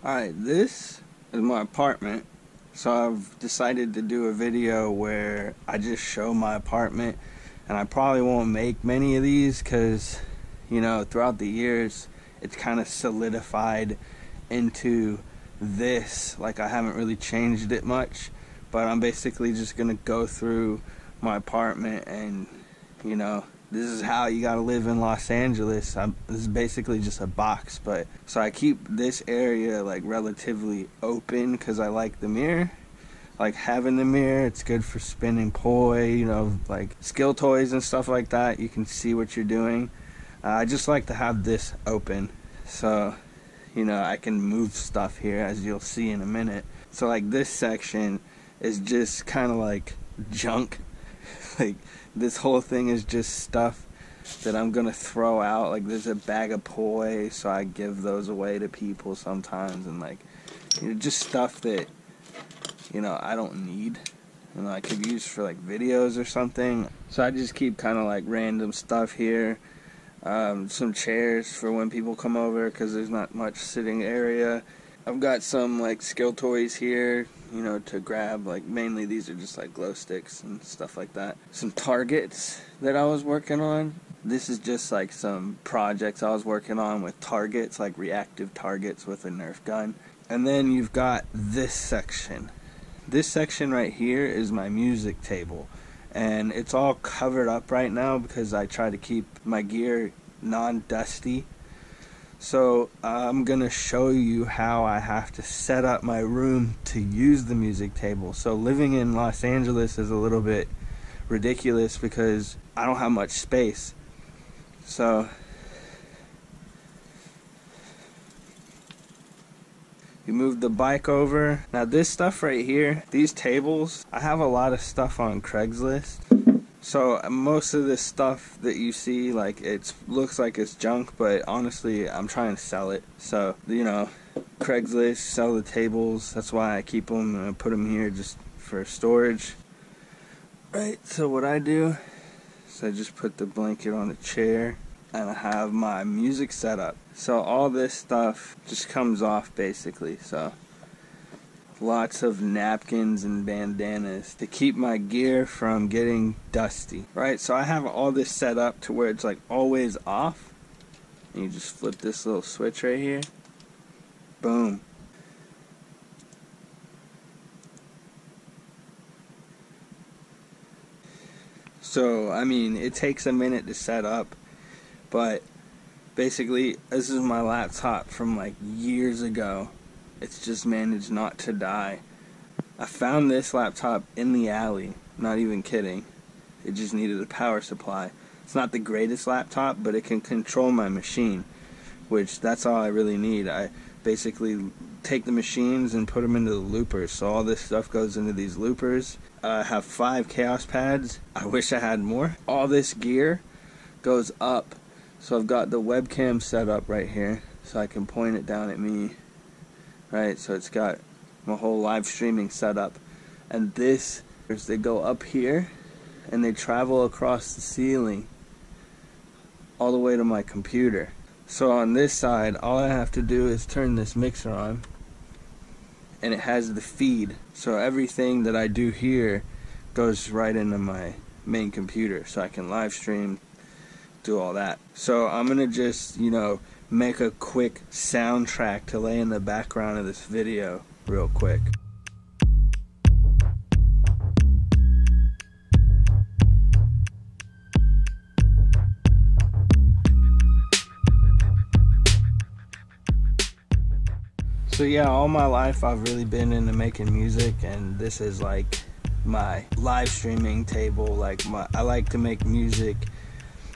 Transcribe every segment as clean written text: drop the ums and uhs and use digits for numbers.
Alright, this is my apartment. So I've decided to do a video where I just show my apartment, and I probably won't make many of these because, you know, throughout the years it's kind of solidified into this. Like, I haven't really changed it much, but I'm basically just gonna go through my apartment and, you know, this is how you gotta live in Los Angeles. This is basically just a box, but so I keep this area like relatively open because I like the mirror. Like having the mirror, it's good for spinning poi, you know, like skill toys and stuff like that. You can see what you're doing. I just like to have this open, so you know I can move stuff here, as you'll see in a minute. So like this section is just kind of like junk. Like this whole thing is just stuff that I'm gonna throw out. Like there's a bag of poi, so I give those away to people sometimes, and like, you know, just stuff that, you know, I don't need, you know, I could use for like videos or something. So I just keep kind of like random stuff here. Some chairs for when people come over because there's not much sitting area. I've got some like skill toys here, you know, to grab. Like mainly these are just like glow sticks and stuff like that. Some targets that I was working on. This is just like some projects I was working on with targets, like reactive targets with a Nerf gun. And then you've got this section. This section right here is my music table, and it's all covered up right now because I try to keep my gear non-dusty. So I'm gonna show you how I have to set up my room to use the music table. So living in Los Angeles is a little bit ridiculous because I don't have much space. So you move the bike over. Now this stuff right here, these tables, I have a lot of stuff on Craigslist. So most of this stuff that you see, like, it looks like it's junk, but honestly I'm trying to sell it. So, you know, Craigslist, sell the tables. That's why I keep them and I put them here just for storage. Right, so what I do is I just put the blanket on the chair and I have my music set up. So all this stuff just comes off basically. So lots of napkins and bandanas to keep my gear from getting dusty. Right, so I have all this set up to where it's like always off. And you just flip this little switch right here. Boom. So, I mean, it takes a minute to set up, but basically, this is my laptop from like years ago. It's just managed not to die. I found this laptop in the alley, not even kidding. It just needed a power supply. It's not the greatest laptop, but it can control my machine, which that's all I really need. I basically take the machines and put them into the loopers. So all this stuff goes into these loopers. I have 5 chaos pads. I wish I had more. All this gear goes up. So I've got the webcam set up right here, so I can point it down at me. Right, so it's got my whole live streaming set up. And this, they go up here, and they travel across the ceiling all the way to my computer. So on this side, all I have to do is turn this mixer on, and it has the feed. So everything that I do here goes right into my main computer, so I can live stream, do all that. So I'm gonna just, you know, make a quick soundtrack to lay in the background of this video real quick. So yeah, all my life I've really been into making music, and this is like my live streaming table. Like I like to make music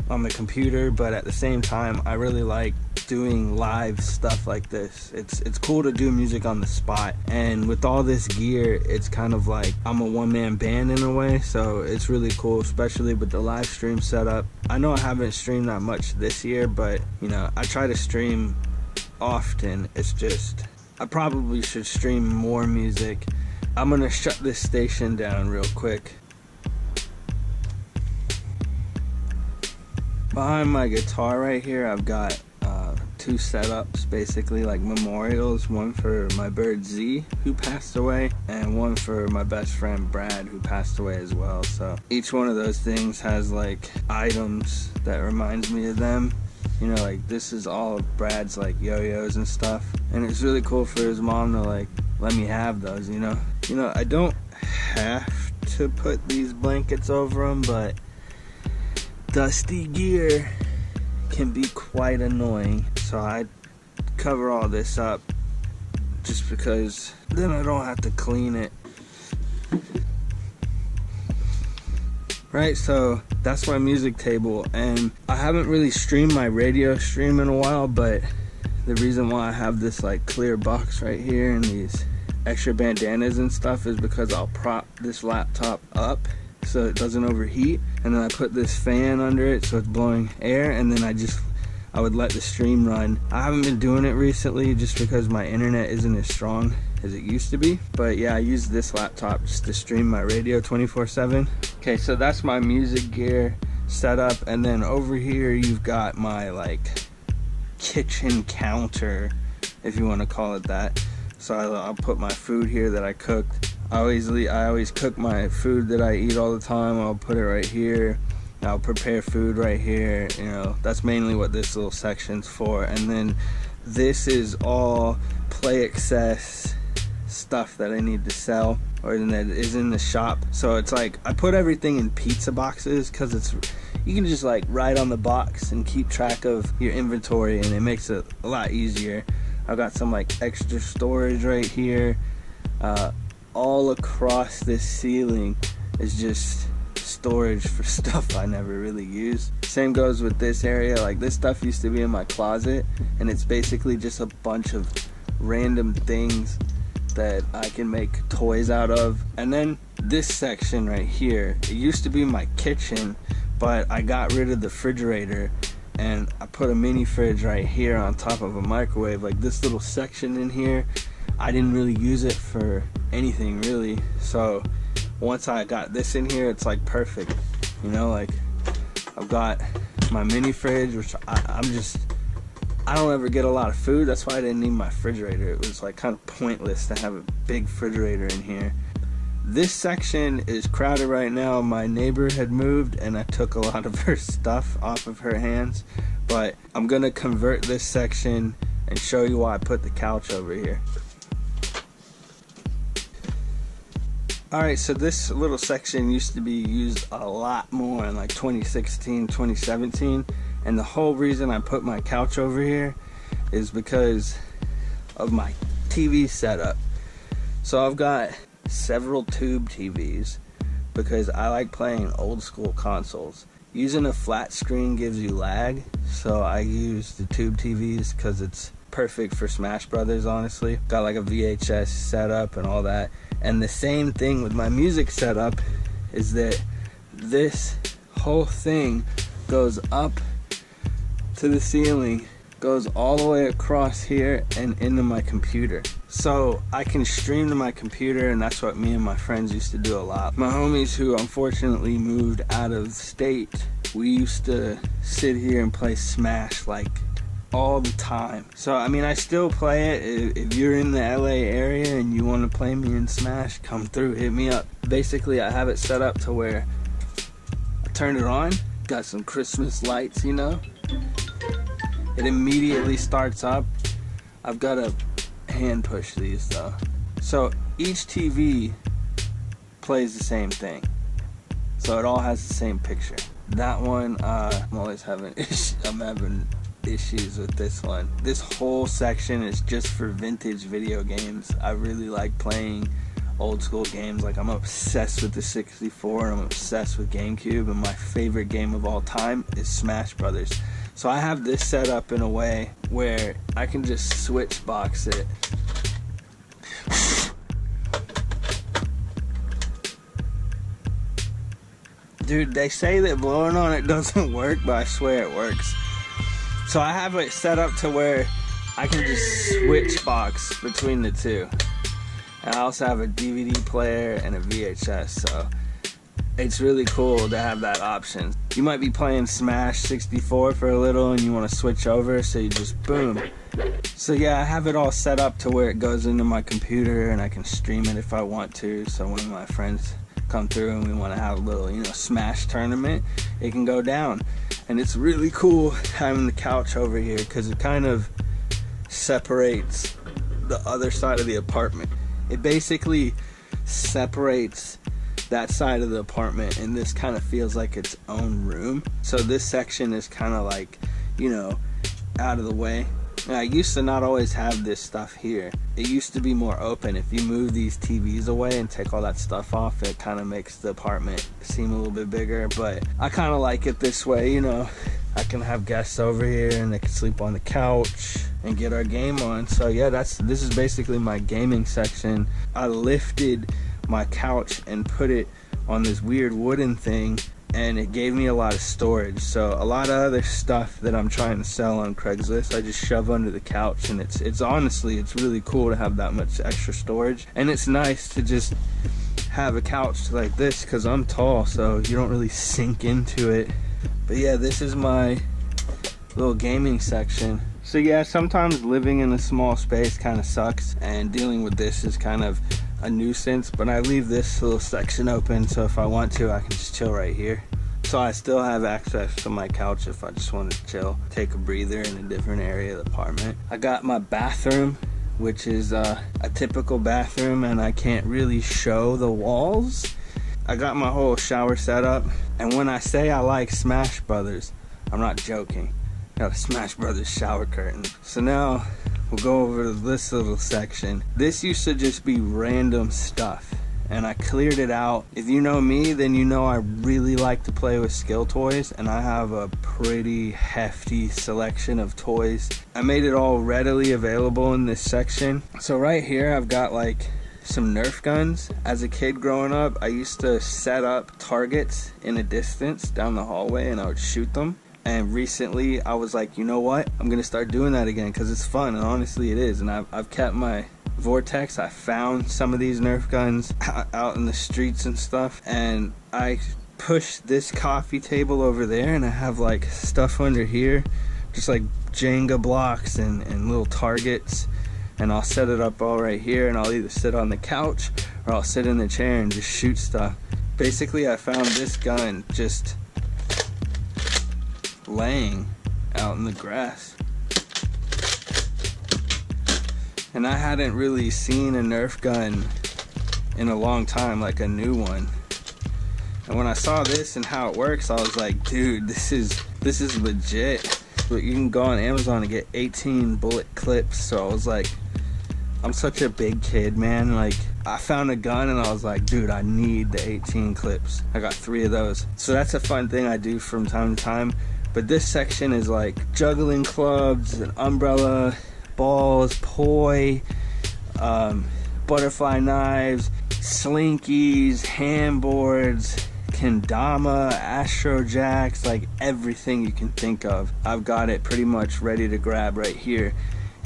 on the computer, but at the same time I really like doing live stuff like this. It's cool to do music on the spot, and with all this gear it's kind of like I'm a one-man band in a way, so it's really cool, especially with the live stream setup. I know I haven't streamed that much this year, but you know, I try to stream often. It's just I probably should stream more music. I'm gonna shut this station down real quick. Behind my guitar right here I've got 2 setups, basically like memorials, one for my bird Z, who passed away, and one for my best friend Brad, who passed away as well. So each one of those things has like items that reminds me of them. You know, like this is all of Brad's like yo-yos and stuff, and it's really cool for his mom to like let me have those, you know. I don't have to put these blankets over them, but dusty gear can be quite annoying, so I cover all this up just because then I don't have to clean it. Right, so that's my music table, and I haven't really streamed my radio stream in a while, but the reason why I have this like clear box right here and these extra bandanas and stuff is because I'll prop this laptop up so it doesn't overheat, and then I put this fan under it so it's blowing air, and then I would let the stream run. I haven't been doing it recently just because my internet isn't as strong as it used to be, but yeah, I use this laptop just to stream my radio 24/7. Okay, so that's my music gear setup, and then over here you've got my like kitchen counter, if you want to call it that. So I'll put my food here that I cooked. I always cook my food that I eat all the time. I'll put it right here. I'll prepare food right here. You know, that's mainly what this little section's for. And then this is all play access stuff that I need to sell, or that is in the shop. So it's like I put everything in pizza boxes because you can just like write on the box and keep track of your inventory, and it makes it a lot easier. I've got some like extra storage right here. All across this ceiling is just storage for stuff I never really use. Same goes with this area. Like this stuff used to be in my closet, and it's basically just a bunch of random things that I can make toys out of. And then this section right here, it used to be my kitchen, but I got rid of the refrigerator and I put a mini fridge right here on top of a microwave. Like this little section in here, I didn't really use it for anything really, so once I got this in here, it's like perfect. You know, like I've got my mini fridge, which I don't ever get a lot of food. That's why I didn't need my refrigerator. It was like kind of pointless to have a big refrigerator in here. This section is crowded right now. My neighbor had moved and I took a lot of her stuff off of her hands, but I'm gonna convert this section and show you why I put the couch over here. Alright, so this little section used to be used a lot more in like 2016, 2017, and the whole reason I put my couch over here is because of my TV setup. So I've got several tube TVs because I like playing old school consoles. Using a flat screen gives you lag, so I use the tube TVs because it's perfect for Smash Brothers, honestly. Got like a VHS setup and all that. And the same thing with my music setup is that this whole thing goes up to the ceiling, goes all the way across here and into my computer. So I can stream to my computer, and that's what me and my friends used to do a lot. My homies who unfortunately moved out of state, we used to sit here and play Smash like all the time. So I mean, I still play it. If you're in the LA area and you want to play me in Smash, come through, hit me up. Basically I have it set up to where I turn it on, got some Christmas lights, you know, it immediately starts up. I've got to hand push these though. So each TV plays the same thing, so it all has the same picture. That one, I'm always having issues with this one. This whole section is just for vintage video games. I really like playing old school games. Like I'm obsessed with the 64 and I'm obsessed with GameCube, and my favorite game of all time is Smash Brothers. So I have this set up in a way where I can just switch box it. Dude, they say that blowing on it doesn't work, but I swear it works. So I have it set up to where I can just switch box between the two. And I also have a DVD player and a VHS, so it's really cool to have that option. You might be playing Smash 64 for a little and you want to switch over, so you just boom. So yeah, I have it all set up to where it goes into my computer and I can stream it if I want to. So when my friends come through and we want to have a little, you know, Smash tournament, it can go down. And it's really cool having the couch over here because it kind of separates the other side of the apartment. It basically separates that side of the apartment, and this kind of feels like its own room. So this section is kind of like, you know, out of the way. And I used to not always have this stuff here. It used to be more open. If you move these TVs away and take all that stuff off, it kind of makes the apartment seem a little bit bigger. But I kind of like it this way, you know. I can have guests over here and they can sleep on the couch and get our game on. So yeah, this is basically my gaming section. I lifted my couch and put it on this weird wooden thing, and it gave me a lot of storage. So a lot of other stuff that I'm trying to sell on Craigslist, I just shove under the couch, and it's honestly, it's really cool to have that much extra storage. And it's nice to just have a couch like this because I'm tall, so you don't really sink into it. But yeah, this is my little gaming section. So yeah, sometimes living in a small space kind of sucks, and dealing with this is kind of a nuisance, but I leave this little section open, so if I want to, I can just chill right here. So I still have access to my couch if I just want to chill, take a breather in a different area of the apartment. I got my bathroom, which is a typical bathroom, and I can't really show the walls. I got my whole shower set up, and when I say I like Smash Brothers, I'm not joking. I got a Smash Brothers shower curtain. So now we'll go over to this little section. This used to just be random stuff, and I cleared it out. If you know me, then you know I really like to play with skill toys, and I have a pretty hefty selection of toys. I made it all readily available in this section. So right here I've got like some Nerf guns. As a kid growing up, I used to set up targets in a distance down the hallway and I would shoot them. And recently I was like, you know what, I'm gonna start doing that again because it's fun, and honestly it is. And I've kept my Vortex. I found some of these Nerf guns out in the streets and stuff, and I pushed this coffee table over there, and I have like stuff under here, just like Jenga blocks and little targets. And I'll set it up all right here, and I'll either sit on the couch or I'll sit in the chair and just shoot stuff. Basically I found this gun just laying out in the grass, and I hadn't really seen a Nerf gun in a long time, like a new one. And when I saw this and how it works, I was like, dude, this is legit. But you can go on Amazon and get 18 bullet clips. So I was like, I'm such a big kid, man. Like, I found a gun and I was like, dude, I need the 18 clips. I got 3 of those. So that's a fun thing I do from time to time. But this section is like juggling clubs, an umbrella, balls, poi, butterfly knives, slinkies, handboards, kendama, astro jacks, like everything you can think of. I've got it pretty much ready to grab right here.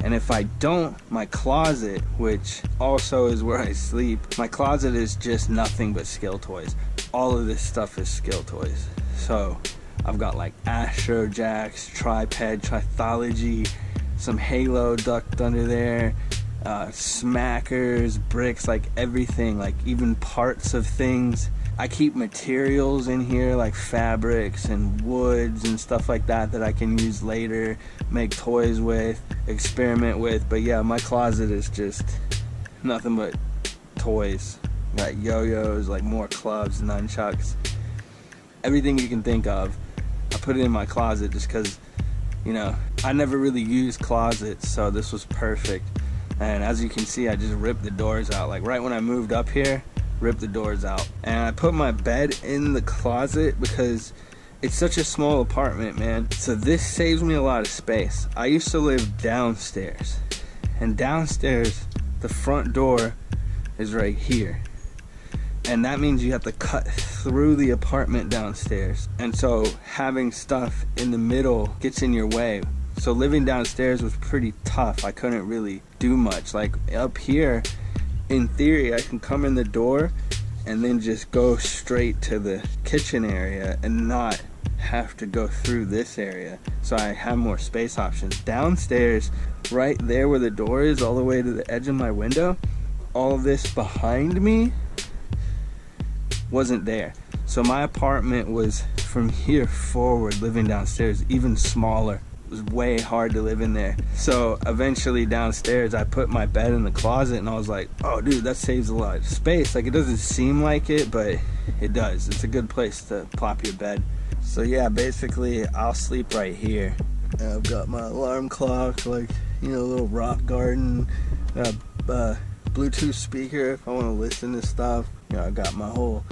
And if I don't, my closet, which also is where I sleep, my closet is just nothing but skill toys. All of this stuff is skill toys. So I've got like Astro Jacks, Triped, Trithology, some Halo ducked under there, smackers, bricks, like everything, like even parts of things. I keep materials in here like fabrics and woods and stuff like that that I can use later, make toys with, experiment with. But yeah, my closet is just nothing but toys. Got yo-yos, like more clubs, nunchucks, everything you can think of. I put it in my closet just because, you know, I never really used closets, so this was perfect. And as you can see, I just ripped the doors out. Like right when I moved up here, ripped the doors out. And I put my bed in the closet because it's such a small apartment, man. So this saves me a lot of space. I used to live downstairs, and downstairs the front door is right here, and that means you have to cut through the apartment downstairs. And so having stuff in the middle gets in your way. So living downstairs was pretty tough. I couldn't really do much. Like up here, in theory, I can come in the door and then just go straight to the kitchen area and not have to go through this area. So I have more space options. Downstairs, right there where the door is, all the way to the edge of my window, all of this behind me wasn't there. So my apartment was from here forward, living downstairs, even smaller. It was way hard to live in there. So eventually downstairs I put my bed in the closet, and I was like, oh dude, that saves a lot of space. Like, it doesn't seem like it, but it does. It's a good place to plop your bed. So yeah, basically I'll sleep right here. I've got my alarm clock, like, you know, a little rock garden, Bluetooth speaker if I want to listen to stuff. You know, I got my whole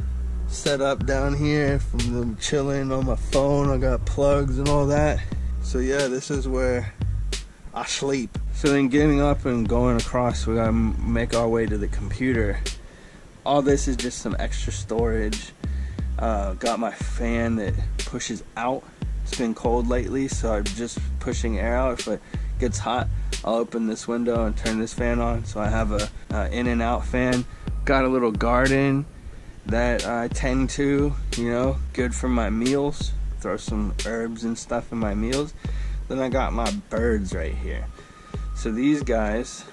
setup down here from them chilling on my phone. I got plugs and all that. So yeah, this is where I sleep. So then getting up and going across, we gotta make our way to the computer. All this is just some extra storage. Got my fan that pushes out. It's been cold lately, so I'm just pushing air out. If it gets hot, I'll open this window and turn this fan on. So I have a in and out fan. Got a little garden that I tend to, you know, good for my meals. Throw some herbs and stuff in my meals. Then I got my birds right here. So these guys,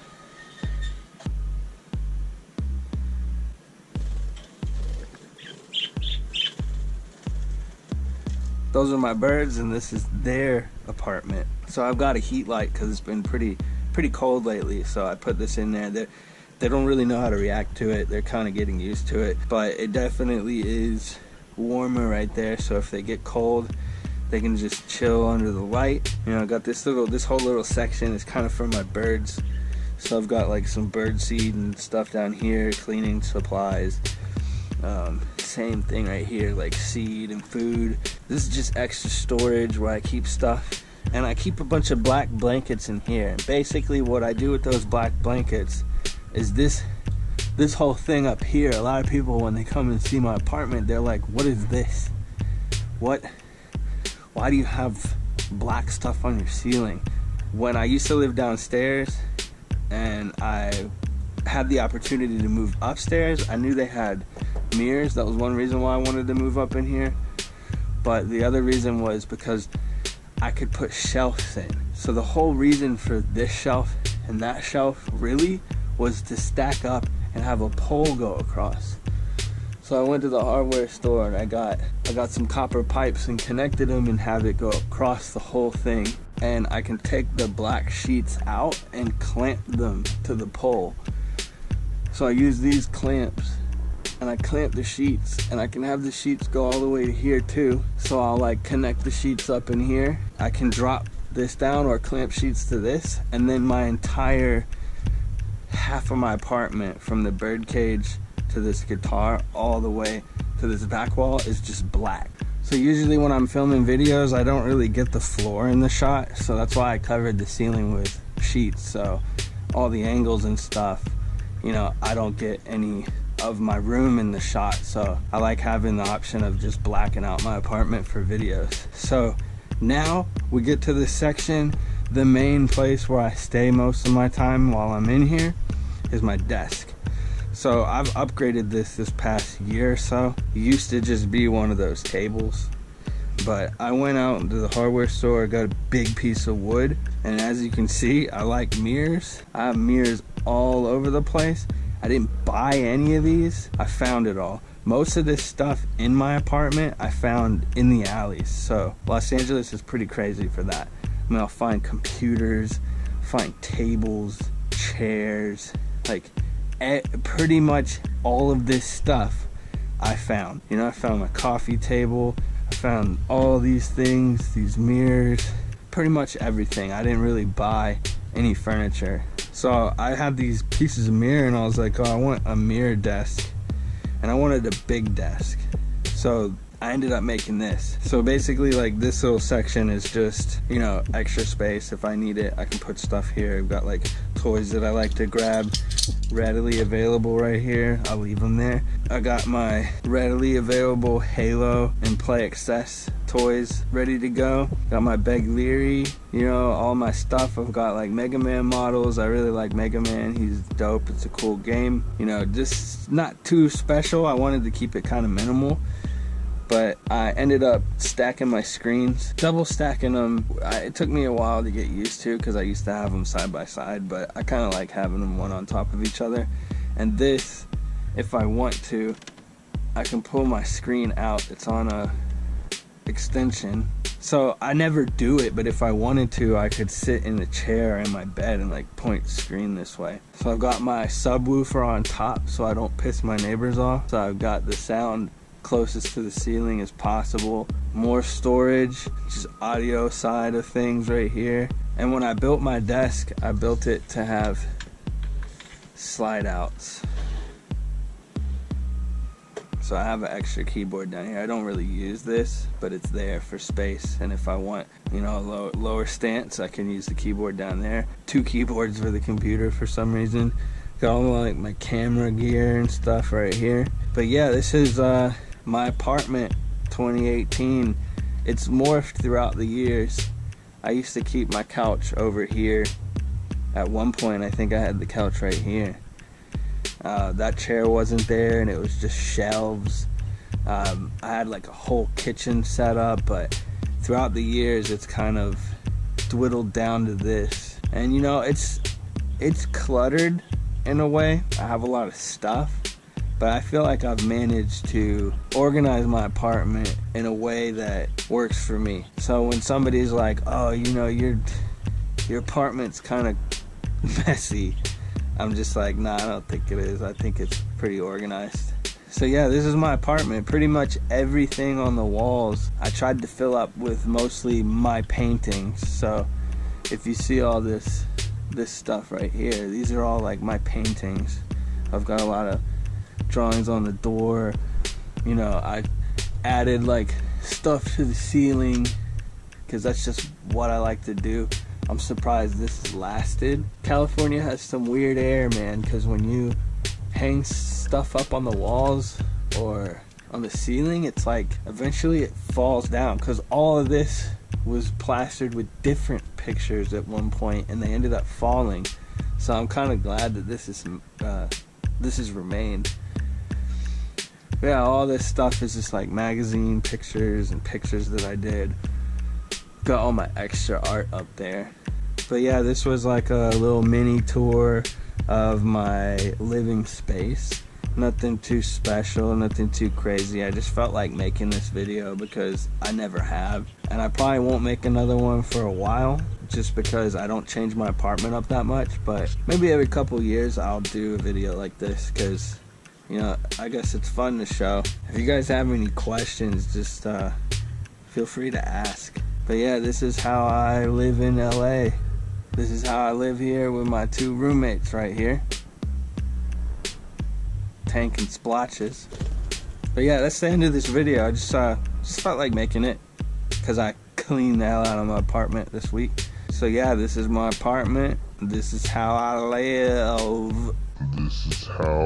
those are my birds, and this is their apartment. So I've got a heat light because it's been pretty cold lately. So I put this in there. They don't really know how to react to it. They're kind of getting used to it, but it definitely is warmer right there. So if they get cold, they can just chill under the light. You know, I got this whole little section is kind of for my birds. So I've got like some bird seed and stuff down here, cleaning supplies. Same thing right here, like seed and food. This is just extra storage where I keep stuff. And I keep a bunch of black blankets in here. And basically what I do with those black blankets is this whole thing up here. A lot of people, when they come and see my apartment, they're like, what is this? Why do you have black stuff on your ceiling? When I used to live downstairs and I had the opportunity to move upstairs, I knew they had mirrors. That was one reason why I wanted to move up in here. But the other reason was because I could put shelves in. So the whole reason for this shelf and that shelf really was to stack up and have a pole go across. So I went to the hardware store and I got some copper pipes and connected them and have it go across the whole thing. And I can take the black sheets out and clamp them to the pole. So I use these clamps and I clamp the sheets, and I can have the sheets go all the way to here too. So I'll like connect the sheets up in here. I can drop this down or clamp sheets to this, and then my entire half of my apartment, from the bird cage to this guitar all the way to this back wall, is just black. So usually when I'm filming videos, I don't really get the floor in the shot, so that's why I covered the ceiling with sheets. So all the angles and stuff, you know, I don't get any of my room in the shot. So I like having the option of just blacking out my apartment for videos. So now we get to this section. The main place where I stay most of my time while I'm in here is my desk. So I've upgraded this past year or so. It used to just be one of those tables, but I went out into the hardware store, got a big piece of wood, and as you can see, I like mirrors. I have mirrors all over the place. I didn't buy any of these. I found it all. Most of this stuff in my apartment I found in the alleys. So Los Angeles is pretty crazy for that. I mean, I'll find computers, find tables, chairs, like pretty much all of this stuff I found. You know, I found my coffee table, I found all these things, these mirrors, pretty much everything. I didn't really buy any furniture. So I had these pieces of mirror and I was like, oh, I want a mirror desk. And I wanted a big desk. So I ended up making this. So basically, like, this little section is just, you know, extra space. If I need it, I can put stuff here. I've got like toys that I like to grab readily available right here. I'll leave them there. I got my readily available Halo and Play Access toys ready to go. Got my Beg Leary, you know, all my stuff. I've got like Mega Man models. I really like Mega Man. He's dope. It's a cool game. You know, just not too special. I wanted to keep it kind of minimal. But I ended up stacking my screens, double stacking them. It took me a while to get used to because I used to have them side by side, but I kind of like having them one on top of each other. And this, if I want to, I can pull my screen out. It's on a extension. So I never do it, but if I wanted to, I could sit in the chair in my bed and like point the screen this way. So I've got my subwoofer on top so I don't piss my neighbors off. So I've got the sound closest to the ceiling as possible. More storage, just audio side of things right here. And when I built my desk, I built it to have slide outs. So I have an extra keyboard down here. I don't really use this, but it's there for space. And if I want, you know, a lower stance, I can use the keyboard down there. 2 keyboards for the computer for some reason. Got all like my camera gear and stuff right here. But yeah, this is my apartment 2018. It's morphed throughout the years. I used to keep my couch over here. At one point I think I had the couch right here. That chair wasn't there and it was just shelves. I had like a whole kitchen set up, but throughout the years it's kind of dwindled down to this. And you know, it's cluttered in a way. I have a lot of stuff, but I feel like I've managed to organize my apartment in a way that works for me. So when somebody's like, oh, you know, your apartment's kind of messy, I'm just like, nah, I don't think it is. I think it's pretty organized. So yeah, this is my apartment. Pretty much everything on the walls I tried to fill up with mostly my paintings. So if you see all this stuff right here, these are all like my paintings. I've got a lot of drawings on the door. You know, I added like stuff to the ceiling because that's just what I like to do. I'm surprised this has lasted. California has some weird air, man, because when you hang stuff up on the walls or on the ceiling, it's like eventually it falls down, because all of this was plastered with different pictures at one point and they ended up falling. So I'm kind of glad that this has remained. Yeah, all this stuff is just like magazine pictures and pictures that I did. Got all my extra art up there. But yeah, this was like a little mini tour of my living space. Nothing too special, nothing too crazy. I just felt like making this video because I never have. And I probably won't make another one for a while, just because I don't change my apartment up that much. But maybe every couple years I'll do a video like this, because, you know, I guess it's fun to show. If you guys have any questions, just feel free to ask. But yeah, this is how I live in LA. This is how I live here with my 2 roommates right here. Tank and Splotches. But yeah, that's the end of this video. I just felt like making it because I cleaned the hell out of my apartment this week. So yeah, this is my apartment. This is how I live. This is how